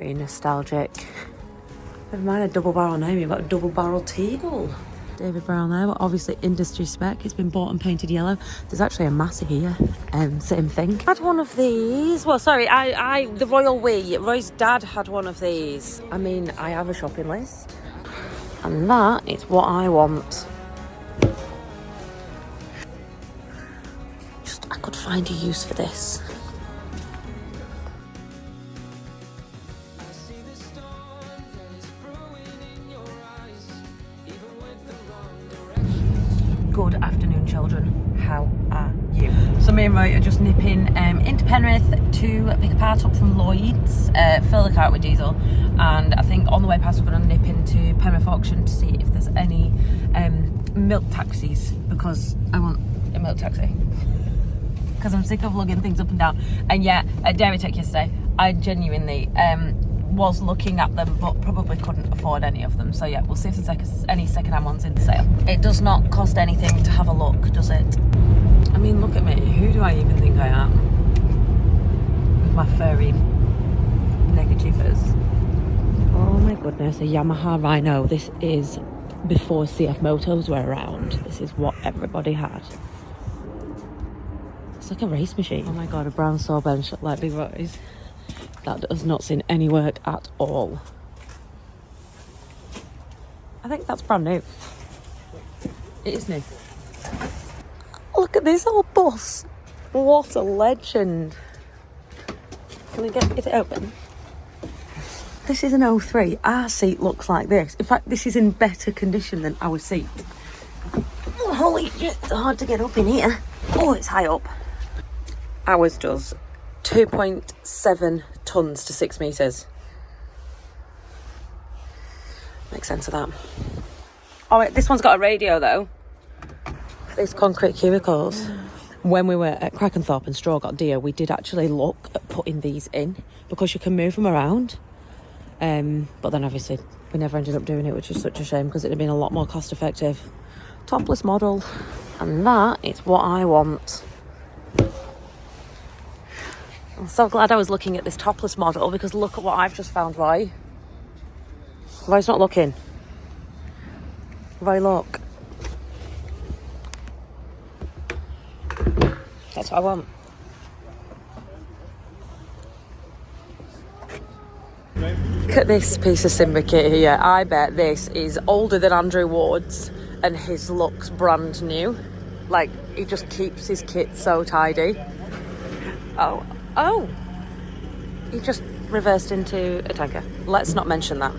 Very nostalgic. Never mind a double barrel name, you've got a double barrel Teagle. David Brown there, but obviously industry spec. It's been bought and painted yellow. There's actually a Massey here, same thing. I had one of these. Well, sorry, the Royal We. Roy's dad had one of these. I mean, I have a shopping list, and that is what I want. I could find a use for this. Good afternoon, children. How are you? So me and Roy are just nipping into Penrith to pick a part up from Lloyd's, fill the car up with diesel, and I think on the way past we're going to nip into Penrith auction to see if there's any milk taxis, because I want a milk taxi. Because I'm sick of lugging things up and down. And yeah, at Dairy Tech yesterday, I genuinely was looking at them, but probably couldn't afford any of them. So yeah, we'll see if there's any second-hand ones in sale. It does not cost anything to have a look, does it? I mean, look at me. Who do I even think I am? With my furry neckerchiefers. Oh my goodness, a Yamaha Rhino. This is before CF Motos were around. This is what everybody had. It's like a race machine. Oh my god, a brown saw bench like Big Roy's. That has not seen any work at all. I think that's brand new. It is new. Look at this old bus. What a legend. Can we get, is it open? This is an 03. Our seat looks like this. In fact, this is in better condition than our seat. Oh, holy shit, it's hard to get up in here. Oh, it's high up. Ours does 2.7 tonnes to 6 metres. Makes sense of that. Oh wait, this one's got a radio though. These concrete cubicles. When we were at Crackenthorpe and Straw got dear, we did actually look at putting these in because you can move them around. But then obviously we never ended up doing it, which is such a shame because it would have been a lot more cost effective. Topless model. And that is what I want. I'm so glad I was looking at this topless model because look at what I've just found, Roy. Roy's not looking. Roy, look. That's what I want. Look at this piece of syndicate here. I bet this is older than Andrew Ward's and his looks brand new. Like, he just keeps his kit so tidy. Oh, he just reversed into a tanker. Let's not mention that.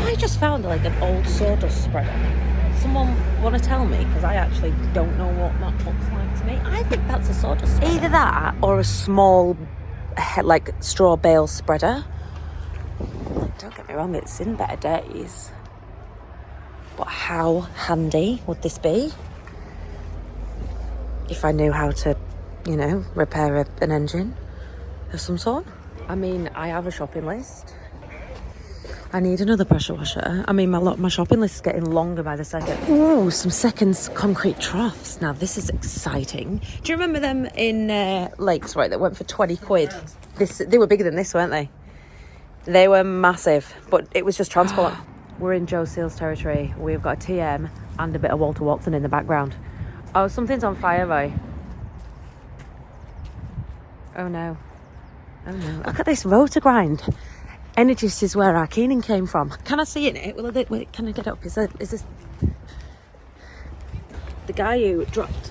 I just found like an old sawdust spreader. Someone want to tell me? Because I actually don't know what that looks like to me. I think that's a sawdust spreader. Either that or a small like straw bale spreader. Don't get me wrong, it's in better days. But how handy would this be if I knew how to, you know, repair an engine of some sort? I mean, I have a shopping list. I need another pressure washer. I mean, my shopping list is getting longer by the second. Ooh, some seconds concrete troughs. Now, this is exciting. Do you remember them in Lakes, right, that went for 20 quid? They were bigger than this, weren't they? They were massive, but it was just transport. We're in Joe Seals territory. We've got a TM and a bit of Walter Watson in the background. Oh, something's on fire, Roy. Oh no. Oh no. Look at this rotor grind. Energist is where our Keenan came from. Can I see it? Wait, can I get up? Is this the guy who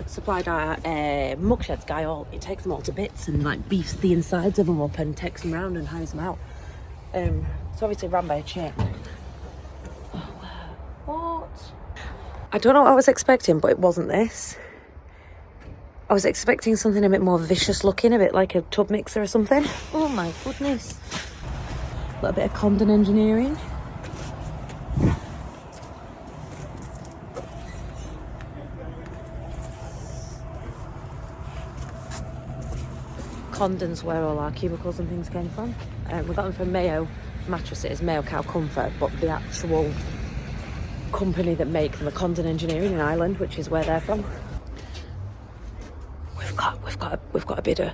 supplied our mucksheds guy? He takes them all to bits and like beefs the insides of them up and takes them round and hires them out. It's obviously run by a chick. What? I don't know what I was expecting, but it wasn't this. I was expecting something a bit more vicious looking, a bit like a tub mixer or something. Oh my goodness. A little bit of Condon engineering. Condon's where all our cubicles and things came from. We got them from Mayo Mattresses, Mayo Cow Comfort, but the actual company that make them are Condon Engineering in Ireland, which is where they're from. We've got a bidder.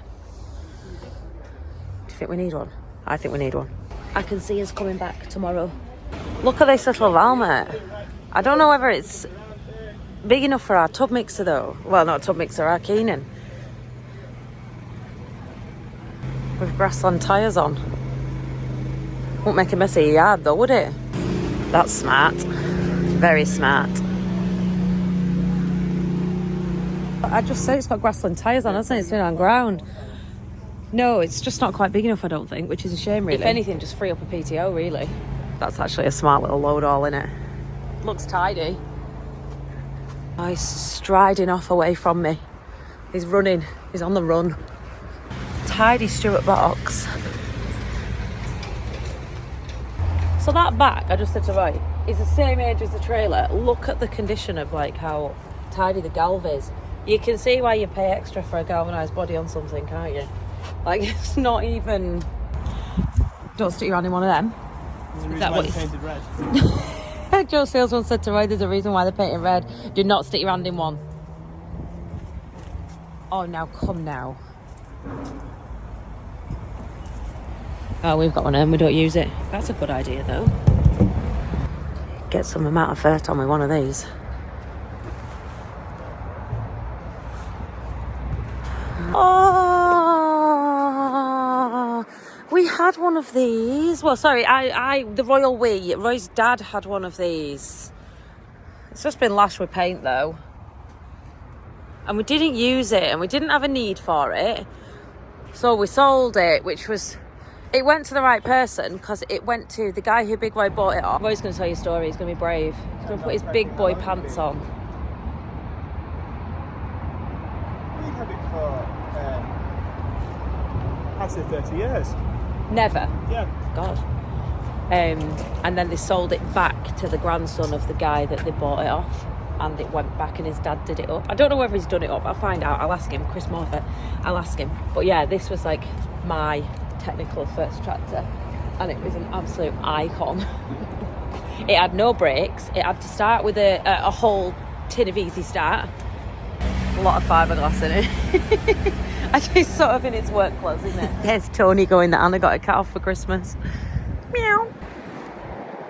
Do you think we need one? I think we need one. I can see us coming back tomorrow. Look at this little Valmet. I don't know whether it's big enough for our tub mixer though. Well, not a tub mixer, our Keenan. With grassland tyres on. Won't make a messy yard though, would it? That's smart. Very smart. I just said it's got grassland tyres on, hasn't it? It's been on ground. No, it's just not quite big enough, I don't think, which is a shame, really. If anything, just free up a PTO, really. That's actually a smart little load all, isn't it? Looks tidy. Oh, he's striding off away from me. He's running. He's on the run. Tidy Stuart box. So that back, I just said to Roy, is the same age as the trailer. Look at the condition of like how tidy the galv is. You can see why you pay extra for a galvanised body on something, can't you? Like, it's not even... Don't stick your hand in one of them. Is that what painted red? Joe Salesman said to Roy, there's a reason why they're painted red. Do not stick your hand in one. Oh, now come now. Oh, we've got one and we don't use it. That's a good idea though. Get some amount of fur on with one of these. Oh, we had one of these. Well, sorry, the royal we. Roy's dad had one of these. It's just been lashed with paint though. And we didn't use it and we didn't have a need for it. So we sold it, which was... It went to the right person because it went to the guy who Big Roy bought it off. Roy's going to tell you a story. He's going to be brave. He's going to put his big boy pants on. We'd had it for, I'd say 30 years. Never? Yeah. God. And then they sold it back to the grandson of the guy that they bought it off. And it went back and his dad did it up. I don't know whether he's done it up. I'll find out. I'll ask him. Chris Morford. I'll ask him. But yeah, this was like my... technical first tractor and it was an absolute icon. It had no brakes. It had to start with a whole tin of Easy Start. A lot of fiberglass in it. Actually, it's sort of in its work clothes, isn't it? There's Tony going that Anna got a cat off for Christmas. Meow.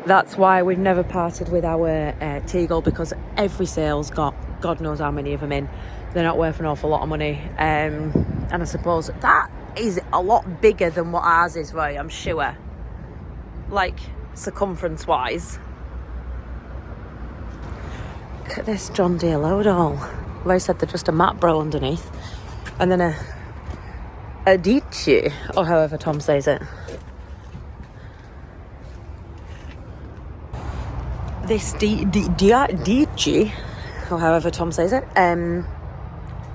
That's why we've never parted with our Teagle, because every sale's got God knows how many of them in. They're not worth an awful lot of money. And I suppose that is a lot bigger than what ours is, Roy, I'm sure. Like, circumference-wise. Look at this John Deere loadall. Roy said they're just a mat bro underneath. And then a dici, or however Tom says it. This dici, or however Tom says it,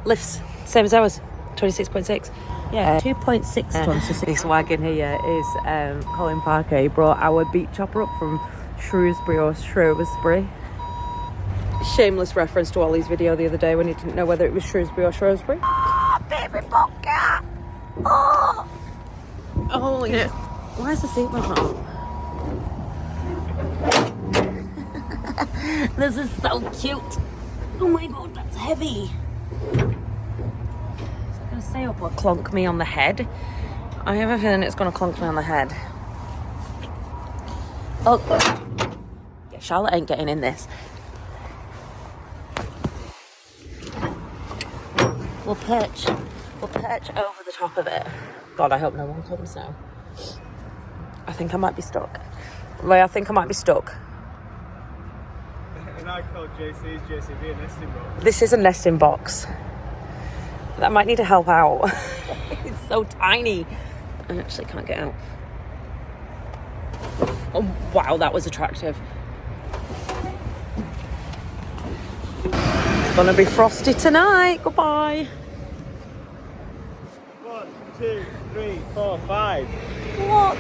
lifts, same as ours, 26.6. Yeah, 2.6 tons. This wagon here is Colin Parker. He brought our beat chopper up from Shrewsbury. Shameless reference to Ollie's video the other day when he didn't know whether it was Shrewsbury or Shrewsbury. Oh, baby bobcat! Oh! Holy shit. Why is the seatbelt not on? This is so cute. Oh my god, that's heavy. Stay up or clonk me on the head. I have a feeling it's going to clonk me on the head. Oh, yeah, Charlotte ain't getting in this. We'll perch over the top of it. God, I hope no one comes now. I think I might be stuck. Ray, I think I might be stuck. And I called JC's JCB a nesting box. This is a nesting box. That might need to help out. It's so tiny. I actually can't get out. Oh, wow, that was attractive. It's gonna be frosty tonight. Goodbye. 1, 2, 3, 4, 5. What?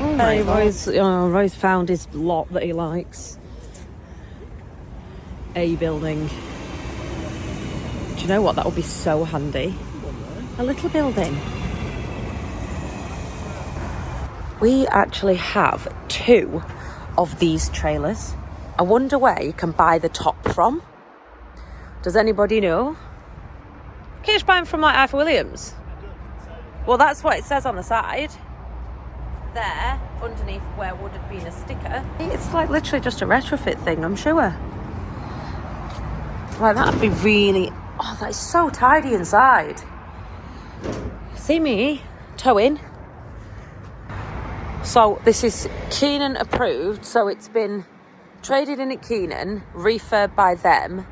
Oh my God. Roy's found his lot that he likes. A building. Do you know what? That would be so handy. A little building. We actually have 2 of these trailers. I wonder where you can buy the top from. Does anybody know? Can you just buy them from like Arthur Williams? Well, that's what it says on the side. There, underneath where would have been a sticker. It's like literally just a retrofit thing, I'm sure. Like that'd be really... Oh, that is so tidy inside. See me towing. So this is Keenan approved. So it's been traded in at Keenan, refurbed by them,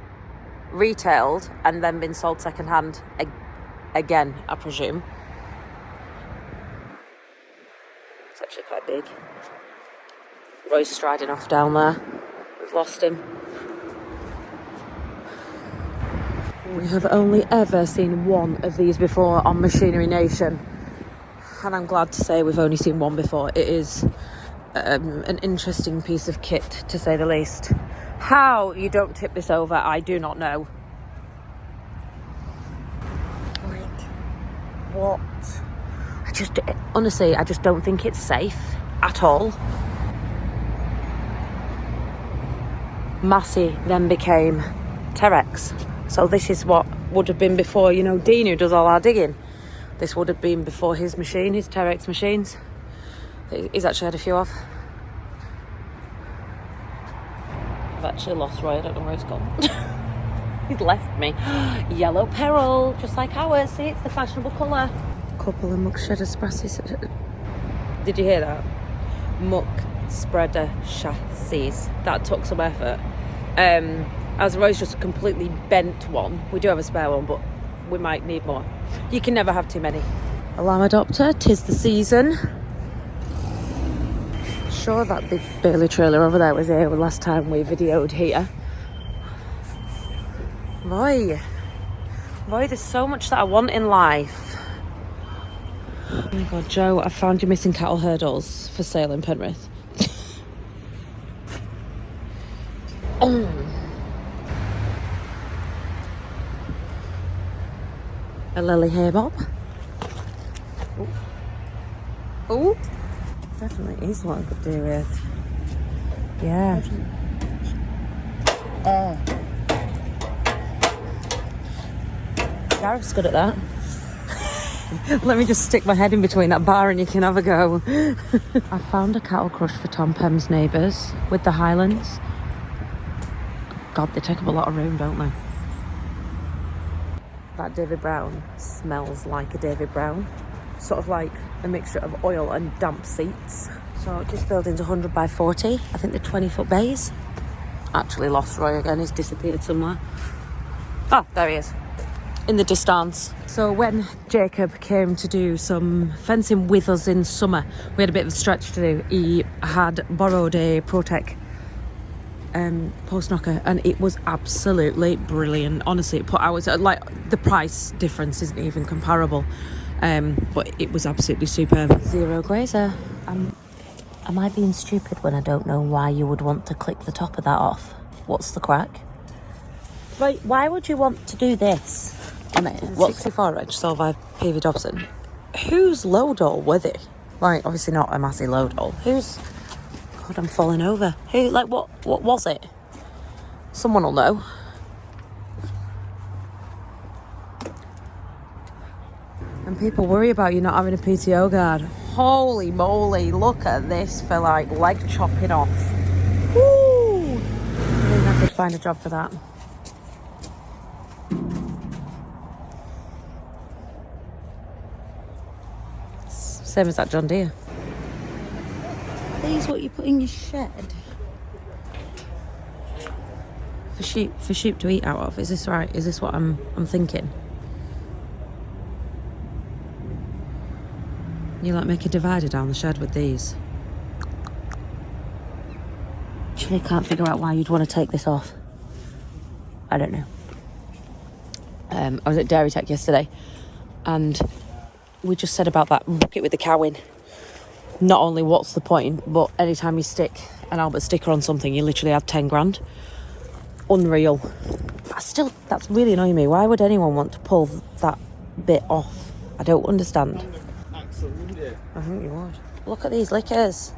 retailed, and then been sold second hand again, I presume. It's actually quite big. Roy's striding off down there. We've lost him. We have only ever seen one of these before on Machinery Nation, and I'm glad to say we've only seen one before. It is an interesting piece of kit, to say the least. How you don't tip this over, I do not know. Like, what? Honestly, I just don't think it's safe at all. Massey then became Terex. So this is what would have been before, you know, Dean, who does all our digging. This would have been before his machine, his Terex machines. He's actually had a few of. I've actually lost Roy, I don't know where he's gone. He's left me. Yellow peril, just like ours. See, it's the fashionable colour. Couple of muck shredder chassis. Did you hear that? Muck spreader chassis. That took some effort. As Roy's just a completely bent one. We do have a spare one, but we might need more. You can never have too many. Alarm adopter, 'tis the season. Sure, that big burly trailer over there was here last time we videoed here. Roy, there's so much that I want in life. Oh my God, Joe, I found your missing cattle hurdles for sale in Penrith. A lily hair bob. Oh, definitely is what I could do with. Yeah. Gareth's good at that. Let me just stick my head in between that bar and you can have a go. I found a cattle crush for Tom Pem's neighbours with the Highlands. God, they take up a lot of room, don't they? That David Brown smells like a David Brown. Sort of like a mixture of oil and damp seats. So this building's 100 by 40. I think they're 20-foot bays. Actually lost Roy again, he's disappeared somewhere. Oh, there he is. In the distance. So when Jacob came to do some fencing with us in summer, we had a bit of a stretch to do. He had borrowed a Protec post knocker and it was absolutely brilliant. Honestly, it put hours, like the price difference isn't even comparable, but it was absolutely superb. Zero grazer. Am I being stupid when I don't know why you would want to clip the top of that off? What's the crack? Right, why would you want to do this on it? What's 64 inch sold by PV Dobson? Whose loadall were they? Like, obviously not a Massey loadall. Whose? God, I'm falling over. Who? Like, what was it? Someone will know. And people worry about you not having a PTO guard. Holy moly! Look at this for like leg chopping off. Woo! I think I could find a job for that. Same as that John Deere. Are these what you put in your shed? For sheep to eat out of? Is this right? Is this what I'm thinking? You like make a divider down the shed with these? Actually can't figure out why you'd want to take this off. I don't know. I was at Dairy Tech yesterday and we just said about that bucket with the cow in. Not only what's the point, but anytime you stick an Albert sticker on something, you literally add 10 grand. Unreal. That's really annoying me. Why would anyone want to pull that bit off? I don't understand. Axel, wouldn't you? I think you would. Look at these lickers.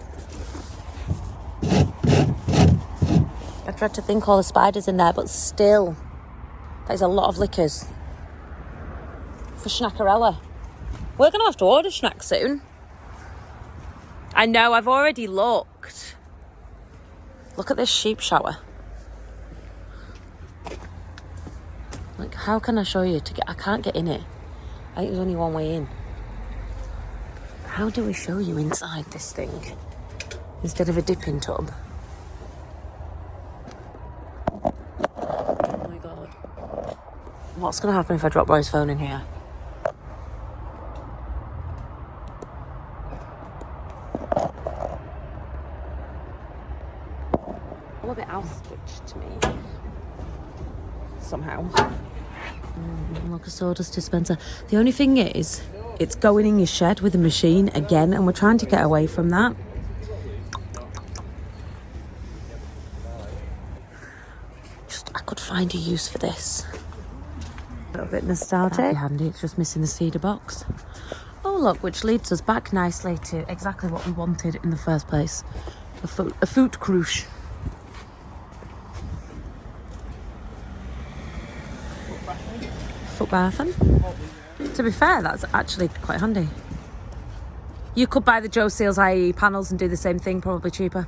dread to think all the spiders in there, but still, that is a lot of liquors for Schnackarella. We're going to have to order Schnack soon. I know, I've already looked. Look at this sheep shower. Like, how can I show you to get... I can't get in it. I think there's only one way in. How do we show you inside this thing instead of a dipping tub? Oh my God. What's going to happen if I drop Roy's phone in here? A bit ostrich to me. Somehow. Like a sawdust dispenser. The only thing is, it's going in your shed with a machine again, and we're trying to get away from that. I could find a use for this. A little bit nostalgic. That'd be handy. It's just missing the cedar box. Oh look, which leads us back nicely to exactly what we wanted in the first place. A foot cruise. Footbathing. To be fair, that's actually quite handy. You could buy the Joe Seals IE panels and do the same thing, probably cheaper.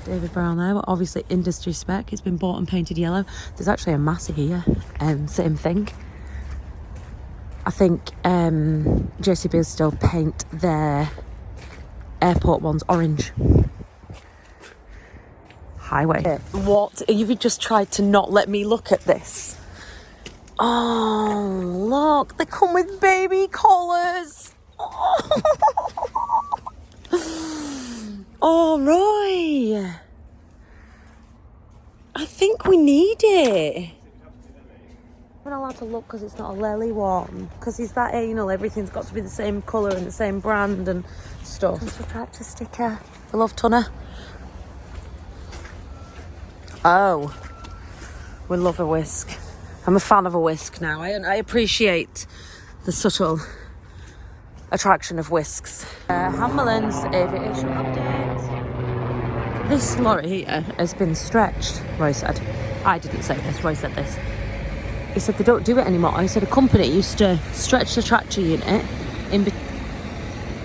David Brown there, but obviously industry spec. It's been bought and painted yellow. There's actually a Massey here, same thing. I think JCB will still paint their airport ones orange. Highway. What? You've just tried to not let me look at this. Oh, look. They come with baby collars. Oh, Roy. I think we need it. We're not allowed to look because it's not a lily one. Because he's that anal. Everything's got to be the same colour and the same brand and stuff. Tractor sticker. I love Tunner. Oh, we love a whisk. I'm a fan of a whisk now. I appreciate the subtle attraction of whisks. Hammerland's aviation update. This lorry here has been stretched, Roy said. I didn't say this, Roy said this. He said they don't do it anymore. He said a company used to stretch the tractor unit.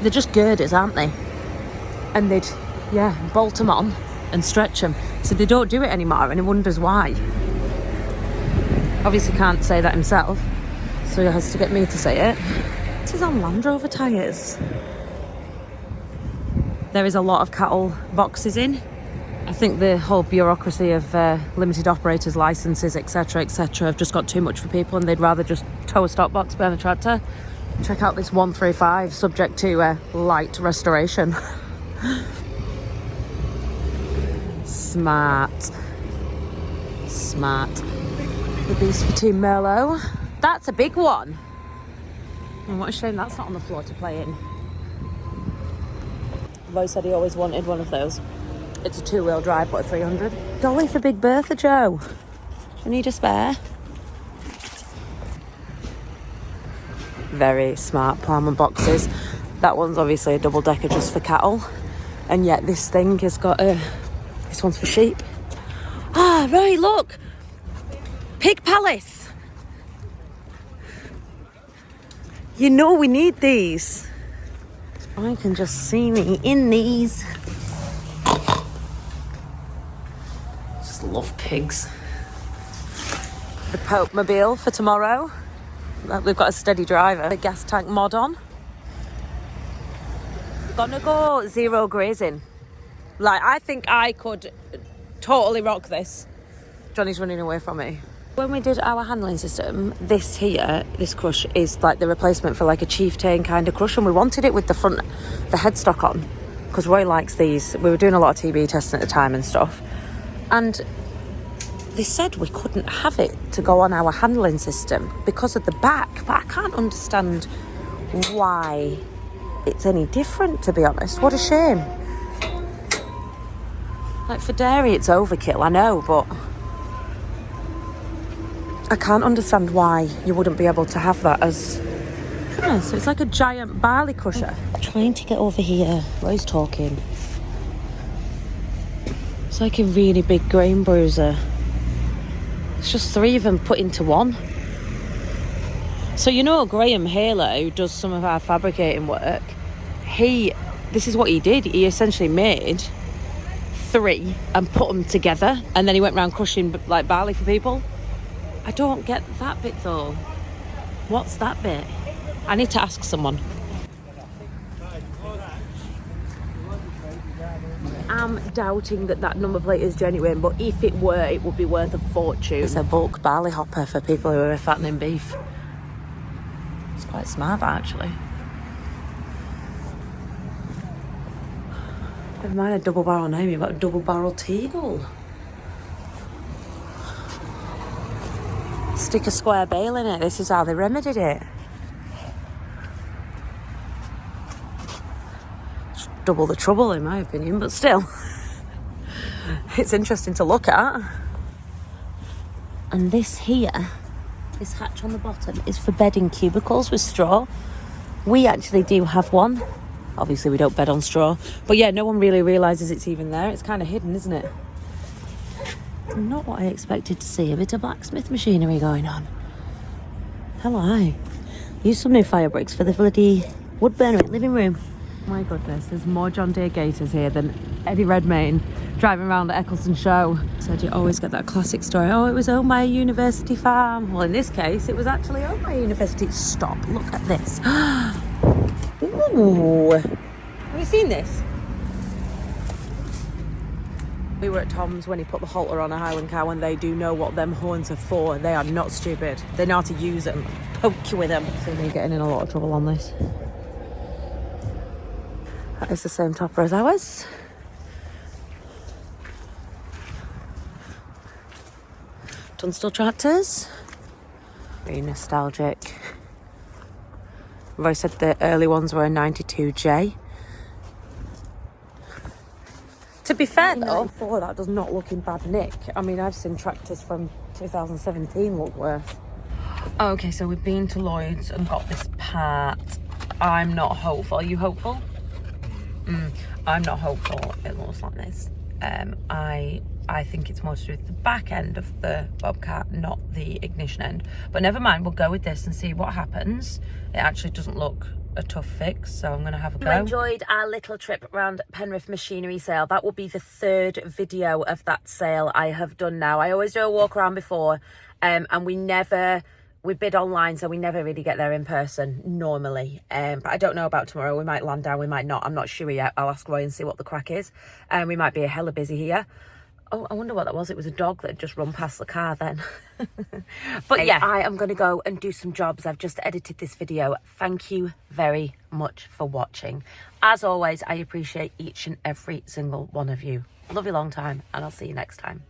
They're just girders, aren't they? And they'd, bolt them on and stretch them. So they don't do it anymore, and he wonders why. Obviously can't say that himself, so he has to get me to say it. This is on Land Rover tyres. There is a lot of cattle boxes in. I think the whole bureaucracy of limited operators, licences, etc, have just got too much for people, and they'd rather just tow a stock box behind a tractor. Check out this 135, subject to light restoration. Smart. The beast for Team Merlot. That's a big one. And what a shame that's not on the floor to play in. Roy said he always wanted one of those. It's a 2-wheel drive, but a 300. Dolly for Big Bertha, Joe. We need a spare. Very smart Palmer boxes. That one's obviously a double decker just for cattle. And yet this thing has got a... This one's for sheep. Ah, Roy, look! Pig Palace! You know we need these. I can just see me in these. Just love pigs. The Pope Mobile for tomorrow. We've got a steady driver. The gas tank mod on. Gonna go zero grazing. Like, I think I could totally rock this. Johnny's running away from me. When we did our handling system, this here, this crush is like the replacement for like a chieftain kind of crush, and we wanted it with the headstock on because Roy likes these. We were doing a lot of TB testing at the time and stuff, and they said we couldn't have it to go on our handling system because of the back, but I can't understand why it's any different, to be honest. What a shame. Like, for dairy it's overkill, I know, but I can't understand why you wouldn't be able to have that as... Yeah, so it's like a giant barley crusher. I'm trying to get over here. Roy's talking. It's like a really big grain bruiser. It's just 3 of them put into one. So you know Graham Halo, who does some of our fabricating work, this is what he did. He essentially made 3 and put them together, and then he went around crushing like barley for people. I don't get that bit though. What's that bit? I need to ask someone. I'm doubting that number plate is genuine, but if it were, it would be worth a fortune. It's a bulk barley hopper for people who are fattening beef. It's quite smart, actually. Never mind a double barrel name, you've got a double barrel teagle. Stick a square bale in it. This is how they remedied it. It's double the trouble, in my opinion, but still. It's interesting to look at. And this here, this hatch on the bottom, is for bedding cubicles with straw. We actually do have one. Obviously we don't bed on straw, but yeah, no one really realises it's even there. It's kind of hidden, isn't it? Not what I expected to see. A bit of blacksmith machinery going on. Hello. Use some new fire bricks for the bloody wood burner in the living room. My goodness, there's more John Deere Gators here than Eddie Redmayne driving around at Eccleston Show. Said you always get that classic story. Oh, it was owned by a university farm. Well, in this case, it was actually owned by a university. Stop. Look at this. Ooh. Have you seen this? We were at Tom's when he put the halter on a Highland cow, and they do know what them horns are for. They are not stupid. They know how to use them. Poke you with them. So they're getting in a lot of trouble on this. That is the same topper as ours. Tunstall tractors. Very nostalgic. I've always said the early ones were a 92J. To be fair though, that does not look in bad nick. I mean, I've seen tractors from 2017 look worse. Okay, so we've been to Lloyd's and got this part. I'm not hopeful. Are you hopeful? I'm not hopeful. It looks like this. I think it's more to do with the back end of the Bobcat, not the ignition end. But never mind, we'll go with this and see what happens. It actually doesn't look a tough fix, so I'm going to have a go. You enjoyed our little trip around Penrith machinery sale. That will be the 3rd video of that sale I have done now. I always do a walk around before, and we bid online, so we never really get there in person normally. But I don't know about tomorrow. We might land down, we might not. I'm not sure yet. I'll ask Roy and see what the crack is. We might be a hella busy here. Oh, I wonder what that was. It was a dog that had just run past the car then. But yeah, I am going to go and do some jobs. I've just edited this video. Thank you very much for watching. As always, I appreciate each and every single one of you. Love you long time, and I'll see you next time.